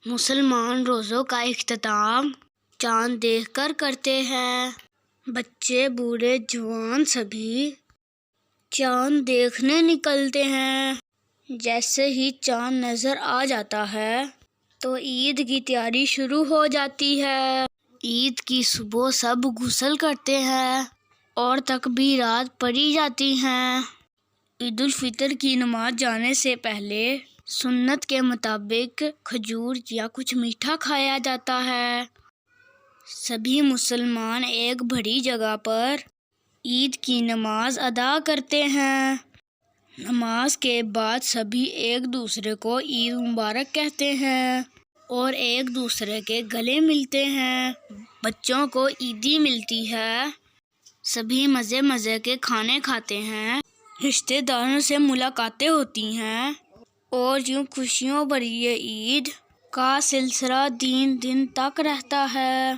مسلمان روزوں کا اختتام چاند دیکھ کر کرتے ہیں۔ بچے بوڑھے جوان سبھی چاند دیکھنے نکلتے ہیں۔ جیسے ہی چاند نظر آ جاتا ہے تو عید کی تیاری شروع ہو جاتی ہے۔ عید کی صبح سب غسل کرتے ہیں اور تکبیرات پڑھی جاتی ہیں۔ عید الفطر کی نماز جانے سے پہلے سنت کے مطابق کھجور یا کچھ میٹھا کھایا جاتا ہے۔ سبھی مسلمان ایک بڑی جگہ پر عید کی نماز ادا کرتے ہیں۔ نماز کے بعد سبھی ایک دوسرے کو عید مبارک کہتے ہیں اور ایک دوسرے کے گلے ملتے ہیں۔ بچوں کو عیدی ملتی ہے۔ سبھی مزے کے کھانے کھاتے ہیں، رشتہ داروں سے ملاقاتیں ہوتی ہیں اور یوں خوشیوں بھری یہ عید کا سلسلہ 3 دن تک رہتا ہے۔